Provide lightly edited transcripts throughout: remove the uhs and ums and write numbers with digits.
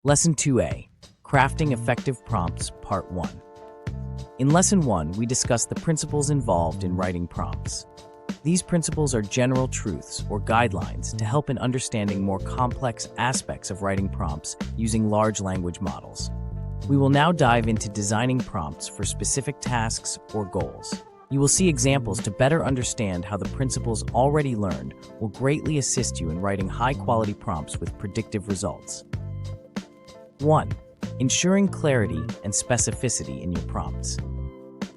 Lesson 2A, Crafting Effective Prompts, Part 1. In Lesson 1, we discuss the principles involved in writing prompts. These principles are general truths or guidelines to help in understanding more complex aspects of writing prompts using large language models. We will now dive into designing prompts for specific tasks or goals. You will see examples to better understand how the principles already learned will greatly assist you in writing high-quality prompts with predictive results. 1. Ensuring clarity and specificity in your prompts.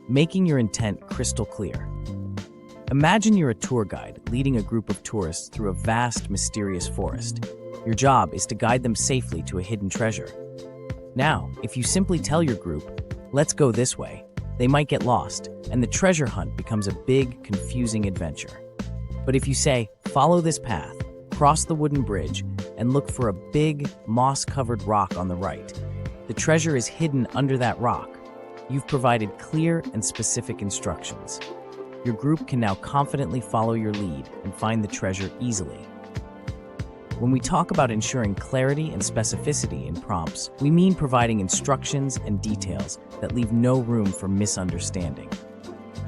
Making your intent crystal clear. Imagine you're a tour guide leading a group of tourists through a vast, mysterious forest. Your job is to guide them safely to a hidden treasure. Now, if you simply tell your group, "Let's go this way," they might get lost, and the treasure hunt becomes a big, confusing adventure. But if you say, "Follow this path, cross the wooden bridge, and look for a big, moss-covered rock on the right," the treasure is hidden under that rock. You've provided clear and specific instructions. Your group can now confidently follow your lead and find the treasure easily. When we talk about ensuring clarity and specificity in prompts, we mean providing instructions and details that leave no room for misunderstanding.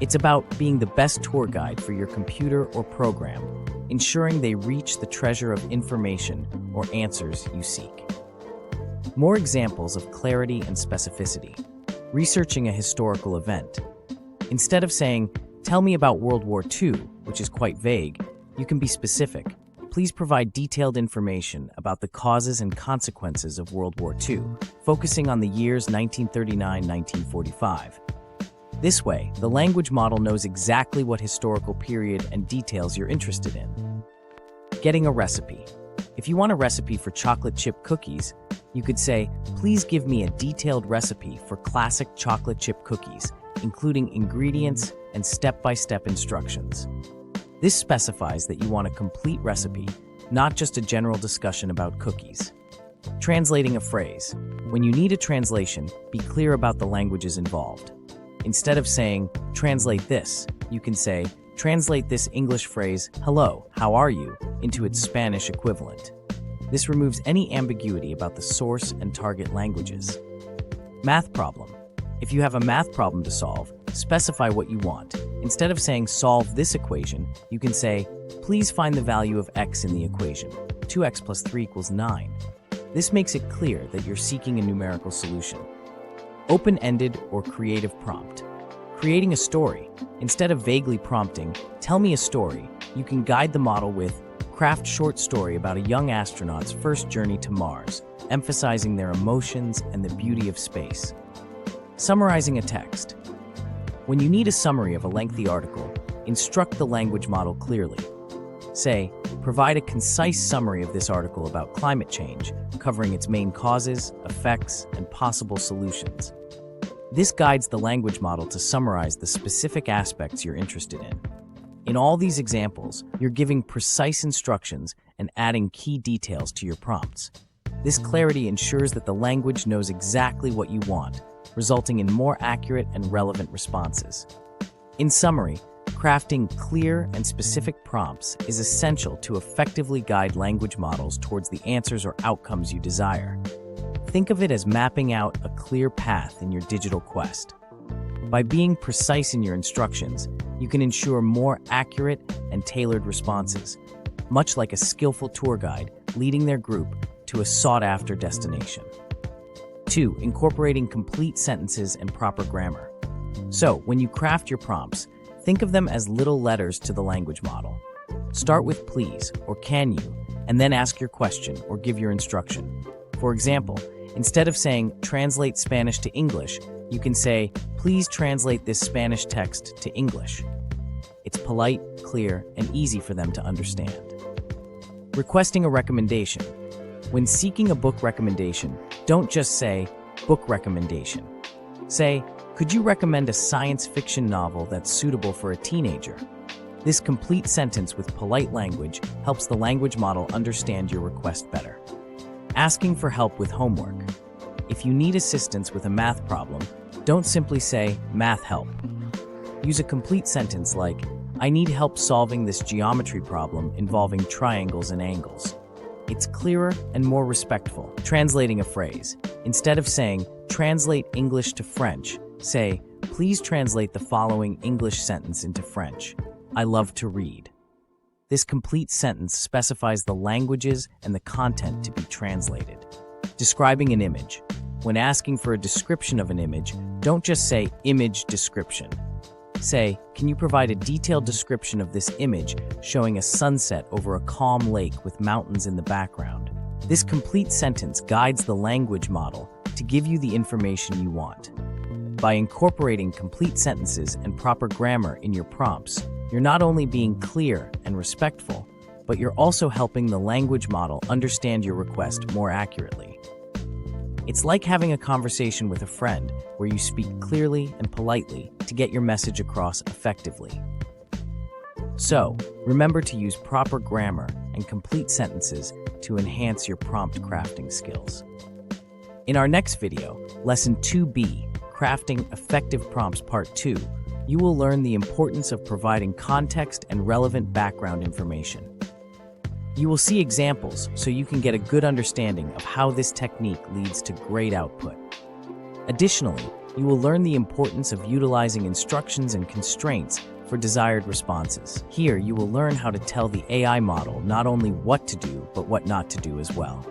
It's about being the best tour guide for your computer or program, ensuring they reach the treasure of information or answers you seek. More examples of clarity and specificity. Researching a historical event. Instead of saying, "Tell me about World War II," which is quite vague, you can be specific. Please provide detailed information about the causes and consequences of World War II, focusing on the years 1939-1945. This way, the language model knows exactly what historical period and details you're interested in. Getting a recipe. If you want a recipe for chocolate chip cookies, you could say, "Please give me a detailed recipe for classic chocolate chip cookies, including ingredients and step-by-step instructions." This specifies that you want a complete recipe, not just a general discussion about cookies. Translating a phrase. When you need a translation, be clear about the languages involved. Instead of saying, "Translate this," you can say, "Translate this English phrase, 'Hello, how are you?' into its Spanish equivalent." This removes any ambiguity about the source and target languages. Math problem. If you have a math problem to solve, specify what you want. Instead of saying, "Solve this equation," you can say, "Please find the value of x in the equation. 2x plus 3 equals 9. This makes it clear that you're seeking a numerical solution. Open-ended or creative prompt. Creating a story. Instead of vaguely prompting, "Tell me a story," you can guide the model with, "Craft short story about a young astronaut's first journey to Mars," emphasizing their emotions and the beauty of space. Summarizing a text. When you need a summary of a lengthy article, instruct the language model clearly. Say, "Provide a concise summary of this article about climate change, covering its main causes, effects, and possible solutions." This guides the language model to summarize the specific aspects you're interested in. In all these examples, you're giving precise instructions and adding key details to your prompts. This clarity ensures that the language knows exactly what you want, resulting in more accurate and relevant responses. In summary, crafting clear and specific prompts is essential to effectively guide language models towards the answers or outcomes you desire. Think of it as mapping out a clear path in your digital quest. By being precise in your instructions, you can ensure more accurate and tailored responses, much like a skillful tour guide leading their group to a sought-after destination. 2. Incorporating complete sentences and proper grammar. So, when you craft your prompts, think of them as little letters to the language model. Start with "please" or "can you," and then ask your question or give your instruction. For example, instead of saying, "Translate Spanish to English," you can say, "Please translate this Spanish text to English." It's polite, clear, and easy for them to understand. Requesting a recommendation. When seeking a book recommendation, don't just say, "Book recommendation." Say, "Could you recommend a science fiction novel that's suitable for a teenager?" This complete sentence with polite language helps the language model understand your request better. Asking for help with homework. If you need assistance with a math problem, don't simply say, "Math help." Use a complete sentence like, "I need help solving this geometry problem involving triangles and angles." It's clearer and more respectful. Translating a phrase. Instead of saying, "Translate English to French," say, "Please translate the following English sentence into French. I love to read." This complete sentence specifies the languages and the content to be translated. Describing an image. When asking for a description of an image, don't just say "image description." Say, "Can you provide a detailed description of this image showing a sunset over a calm lake with mountains in the background?" This complete sentence guides the language model to give you the information you want. By incorporating complete sentences and proper grammar in your prompts, you're not only being clear and respectful, but you're also helping the language model understand your request more accurately. It's like having a conversation with a friend where you speak clearly and politely to get your message across effectively. So, remember to use proper grammar and complete sentences to enhance your prompt crafting skills. In our next video, Lesson 2B, Crafting Effective Prompts Part 2, you will learn the importance of providing context and relevant background information. You will see examples so you can get a good understanding of how this technique leads to great output. Additionally, you will learn the importance of utilizing instructions and constraints for desired responses. Here, you will learn how to tell the AI model not only what to do, but what not to do as well.